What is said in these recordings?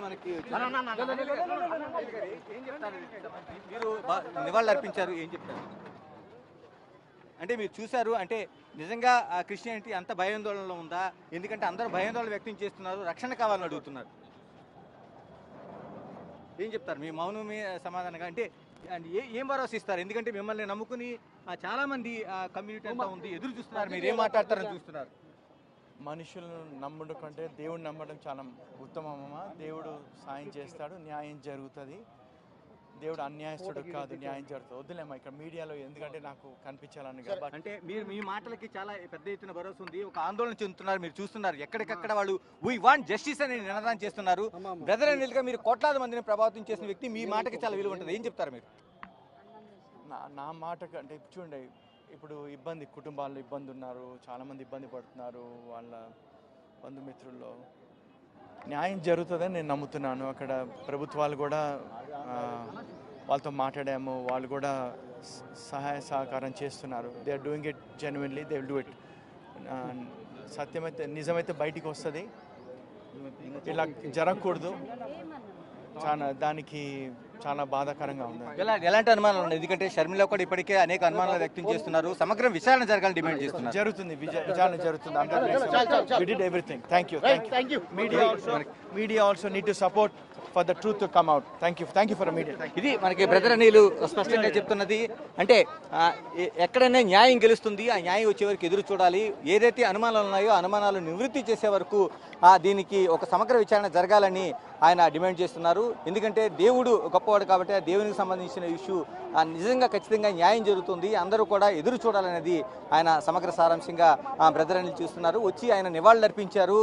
మనకి మీరు నివాళులు అర్పించారు, ఏం చెప్తారు? అంటే మీరు చూశారు, అంటే నిజంగా ఆ క్రిస్టియానిటీ అంత భయాందోళనలో ఉందా? ఎందుకంటే అందరూ భయాందోళన వ్యక్తం చేస్తున్నారు, రక్షణ కావాలని అడుగుతున్నారు. ఏం చెప్తారు మీ మౌనమే సమాధానంగా? అంటే ఏం భరోసా ఇస్తారు? ఎందుకంటే మిమ్మల్ని నమ్ముకుని చాలా మంది కమ్యూనిటీ అంతా ఉంది, ఎదురు చూస్తున్నారు, మీరు ఏం మాట్లాడతారని చూస్తున్నారు. మనుషులను నమ్మడం కంటే దేవుడు నమ్మడం చాలా ఉత్తమమా. దేవుడు సాయం చేస్తాడు, న్యాయం జరుగుతుంది. దేవుడు అన్యాయస్తుడు కాదు, న్యాయం జరుగుతుంది. వద్దులేమా ఇక్కడ మీడియాలో, ఎందుకంటే నాకు కనిపించాలని. అంటే మీరు మీ మాటలకి చాలా పెద్ద ఎత్తున భరోసా ఉంది, ఒక ఆందోళన చెందుతున్నారు, మీరు చూస్తున్నారు ఎక్కడికక్కడ వాళ్ళు వీ వాంట్ జస్టిస్ అని నినాదం చేస్తున్నారు. బ్రదర్ అనిల్గా మీరు కోట్లాది మందిని ప్రభావితం చేసిన వ్యక్తి, మీ మాటకి చాలా విలువ ఉంటుంది, ఏం చెప్తారు మీరు? నా మాట కంటే చూడండి, ఇప్పుడు కుటుంబాల్లో ఇబ్బంది ఉన్నారు, చాలామంది ఇబ్బంది పడుతున్నారు, వాళ్ళ బంధుమిత్రుల్లో న్యాయం జరుగుతుందని నేను నమ్ముతున్నాను. అక్కడ ప్రభుత్వాలు కూడా వాళ్ళతో మాట్లాడాము, వాళ్ళు కూడా సహాయ సహకారం చేస్తున్నారు. They are doing it genuinely, they will do it. సత్యమైతే నిజమైతే బయటికి వస్తుంది, ఇలా జరగకూడదు. దానికి చాలా బాధాకరంగా ఉంది. ఎలాంటి అనుమానాలు ఉన్నాయి? ఎందుకంటే షర్మిల కూడా ఇప్పటికే అనేక అనుమానాలు వ్యక్తం చేస్తున్నారు, సమగ్ర విచారణ జరగాలని డిమాండ్ చేస్తున్నారు. జరుగుతుంది, విచారణ జరుగుతుంది. We did everything. Thank you. Media also need to support for the truth to come out. Thank you for the media. ఇది మనకి బ్రదర్ అనిల్ స్పష్టంగా చెప్తున్నది. అంటే ఎక్కడైనా న్యాయం గెలుస్తుంది, ఆ న్యాయం వచ్చే వరకు ఎదురు చూడాలి. ఏదైతే అనుమానాలు ఉన్నాయో అనుమానాలు నివృత్తి చేసే వరకు దీనికి ఒక సమగ్ర విచారణ జరగాలని ఆయన డిమాండ్ చేస్తున్నారు. ఎందుకంటే దేవుడు గొప్పవాడు కాబట్టి ఆ దేవునికి సంబంధించిన ఇష్యూ నిజంగా ఖచ్చితంగా న్యాయం జరుగుతుంది, అందరూ కూడా ఎదురు చూడాలనేది ఆయన సమగ్ర సారాంశంగా బ్రదర్ అనిల్ చూస్తున్నారు. వచ్చి ఆయన నివాళులు అర్పించారు,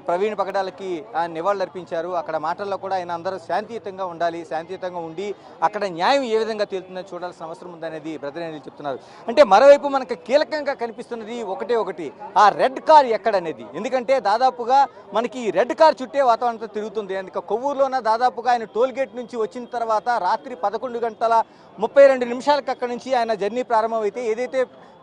ప్రవీణ్ పగడాలకి ఆయన నివాళులు అర్పించారు. అక్కడ మాటల్లో కూడా ఆయన అందరూ శాంతియుతంగా ఉండాలి, శాంతియుతంగా ఉండి అక్కడ న్యాయం ఏ విధంగా తేలుతుందో చూడాల్సిన అవసరం ఉందనేది బ్రదర్ అనిల్ చెప్తున్నారు. అంటే మరోవైపు మనకు కీలకంగా కనిపిస్తున్నది ఒకటి ఆ రెడ్ కార్ ఎక్కడనేది. ఎందుకంటే దాదాపుగా మనకి ఈ రెడ్ కార్ చుట్టే వాతావరణంతో తిరుగుతుంది. అందుకే కొవ్వూరులోన దాదాపుగా ఆయన టోల్ గేట్ నుంచి వచ్చిన తర్వాత రాత్రి 11:32 అక్కడి నుంచి ఆయన జర్నీ ప్రారంభమైతే ఏదైతే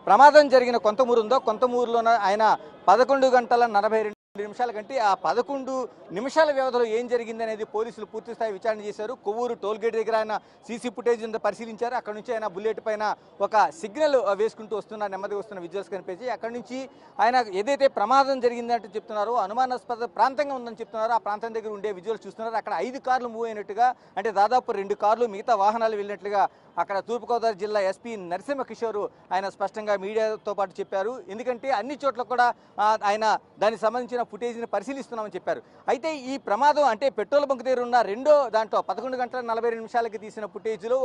ప్రమాదం జరిగిన కొంతమూరు ఉందో కొంతమూరులోన ఆయన 11:42 కంటే ఆ 11 నిమిషాల వ్యవధిలో ఏం జరిగింది అనేది పోలీసులు పూర్తిస్థాయి విచారణ చేశారు. కొవ్వూరు టోల్ గేట్ దగ్గర ఆయన సీసీ ఫుటేజ్ పరిశీలించారు. అక్కడ నుంచి ఆయన బుల్లెట్ పైన ఒక సిగ్నల్ వేసుకుంటూ వస్తున్న నెమ్మదిగా వస్తున్న విజువల్స్ కనిపించి అక్కడి నుంచి ఆయన ఏదైతే ప్రమాదం జరిగిందంటే చెప్తున్నారో అనుమానాస్పద ప్రాంతంగా ఉందని చెప్తున్నారు. ఆ ప్రాంతం దగ్గర ఉండే విజువల్స్ చూస్తున్నారు. అక్కడ 5 కార్లు మూవ్ అయినట్టుగా, అంటే దాదాపు 2 కార్లు మిగతా వాహనాలు వెళ్ళినట్లుగా అక్కడ తూర్పుగోదావరి జిల్లా ఎస్పీ నరసింహ కిషోర్ ఆయన స్పష్టంగా మీడియాతో పాటు చెప్పారు. ఎందుకంటే అన్ని చోట్ల కూడా ఆయన దానికి సంబంధించిన ఫుటేజ్ని పరిశీలిస్తున్నామని చెప్పారు. అయితే ఈ ప్రమాదం అంటే పెట్రోల్ బంక్ దగ్గర ఉన్న రెండో దాంట్లో 11:42 తీసిన ఫుటేజ్లో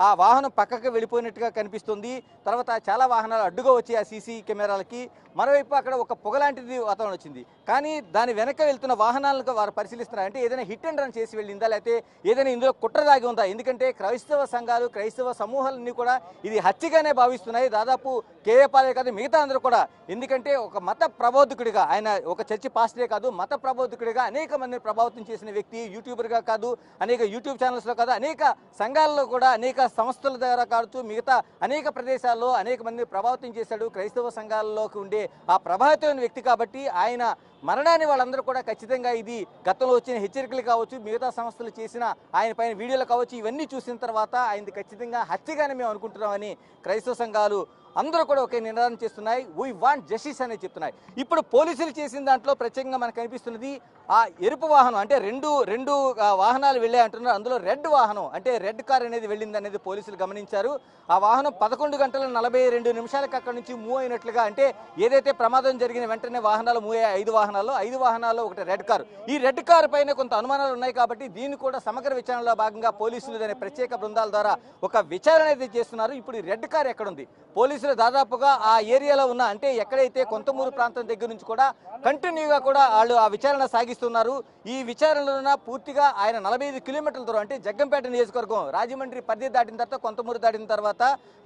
ఆ వాహనం పక్కకు వెళ్ళిపోయినట్టుగా కనిపిస్తుంది. తర్వాత చాలా వాహనాలు అడ్డుగా వచ్చి ఆ సీసీ కెమెరాలకి మరోవైపు అక్కడ ఒక పొగలాంటిది వాతావరణం వచ్చింది. కానీ దాని వెనక వెళ్తున్న వాహనాలకు వారు పరిశీలిస్తున్నారు. అంటే ఏదైనా హిట్ అండ్ రన్ చేసి వెళ్ళిందా, లేకపోతే ఏదైనా ఇందులో కుట్ర దాగి ఉందా? ఎందుకంటే క్రైస్తవ సంఘాలు, క్రైస్తవ సమూహాలన్నీ కూడా ఇది హత్యగానే భావిస్తున్నాయి. దాదాపు కేఏ పాలే కాదు, మిగతా అందరూ కూడా. ఎందుకంటే ఒక మత ప్రబోధకుడిగా ఆయన, ఒక చర్చి పాస్టరే కాదు, మత ప్రబోధకుడిగా అనేక మందిని ప్రభావితం చేసిన వ్యక్తి. యూట్యూబర్గా కాదు, అనేక యూట్యూబ్ ఛానల్స్లో కాదు, అనేక సంఘాలలో కూడా, అనేక సంస్థల ద్వారా కావచ్చు, మిగతా అనేక ప్రదేశాల్లో అనేక మందిని ప్రభావితం చేశాడు. క్రైస్తవ సంఘాలలోకి ఉండే ఆ ప్రభావితమైన వ్యక్తి కాబట్టి ఆయన మరణాన్ని వాళ్ళందరూ కూడా ఖచ్చితంగా ఇది గతంలో వచ్చిన హెచ్చరికలు కావచ్చు, మిగతా సంస్థలు చేసిన ఆయన పైన వీడియోలు కావచ్చు, ఇవన్నీ చూసిన తర్వాత ఆయనది ఖచ్చితంగా హత్యగానే మేము అనుకుంటున్నామని క్రైస్తవ సంఘాలు అందరూ కూడా ఒకే నినాదం చేస్తున్నాయి. వీ వాంట్ జస్టిస్ అనేది చెప్తున్నాయి. ఇప్పుడు పోలీసులు చేసిన దాంట్లో ప్రత్యేకంగా మనకు కనిపిస్తున్నది ఆ ఎరుపు వాహనం, అంటే రెండు వాహనాలు వెళ్ళాయి అంటున్నారు. అందులో రెడ్ వాహనం, అంటే రెడ్ కార్ అనేది వెళ్ళింది అనేది పోలీసులు గమనించారు. ఆ వాహనం 11:42 అక్కడి నుంచి మూవ్ అయినట్లుగా, అంటే ఏదైతే ప్రమాదం జరిగిన వెంటనే వాహనాలు మూవ్ అయ్యాయి 5 వాహనాల్లో ఒకటి రెడ్ కారు. ఈ రెడ్ కారు పైన కొంత అనుమానాలు ఉన్నాయి కాబట్టి దీన్ని కూడా సమగ్ర విచారణలో భాగంగా పోలీసులు దాని ప్రత్యేక బృందాల ద్వారా ఒక విచారణ అయితే చేస్తున్నారు. ఇప్పుడు ఈ రెడ్ కార్ ఎక్కడుంది? పోలీసులు దాదాపుగా ఆ ఏరియాలో ఉన్న, అంటే ఎక్కడైతే కొంతమూరు ప్రాంతం దగ్గర నుంచి కూడా కంటిన్యూగా కూడా వాళ్ళు ఆ విచారణ సాగిస్తున్నారు. ఈ విచారణలో పూర్తిగా ఆయన 45 కిలోమీటర్ల దూరం, అంటే జగ్గంపేట నియోజకవర్గం, రాజమండ్రి పరిధి దాటిన తర్వాత కొంతమూరు దాటిన తర్వాత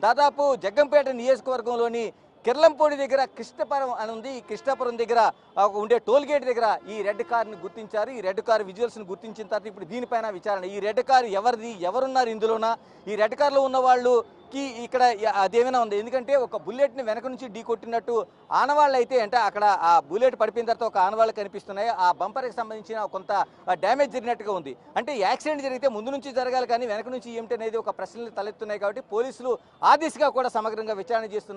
దాదాపు జగ్గంపేట నియోజకవర్గంలోని కిర్లంపూడి దగ్గర కృష్ణపురం అని ఉంది. ఈ కృష్ణాపురం దగ్గర ఉండే టోల్ గేట్ దగ్గర ఈ రెడ్ కార్ని గుర్తించారు. ఈ రెడ్ కార్ విజువల్స్ని గుర్తించిన తర్వాత ఇప్పుడు దీనిపైన విచారణ. ఈ రెడ్ కార్ ఎవరిది, ఎవరున్నారు ఇందులోనా, ఈ రెడ్ కార్లో ఉన్న వాళ్ళకి ఇక్కడ అదేమైనా ఉంది. ఎందుకంటే ఒక బుల్లెట్ని వెనక నుంచి ఢీ కొట్టినట్టు ఆనవాళ్ళు అయితే అంటే అక్కడ ఆ బుల్లెట్ పడిపోయిన తర్వాత ఒక ఆనవాళ్ళు కనిపిస్తున్నాయి. ఆ బంపర్కి సంబంధించిన కొంత డ్యామేజ్ జరిగినట్టుగా ఉంది. అంటే యాక్సిడెంట్ జరిగితే ముందు నుంచి జరగాలి కానీ వెనక నుంచి ఏమిటనేది ఒక ప్రశ్నలు తలెత్తున్నాయి. కాబట్టి పోలీసులు ఆ దిశగా కూడా సమగ్రంగా విచారణ చేస్తున్నారు.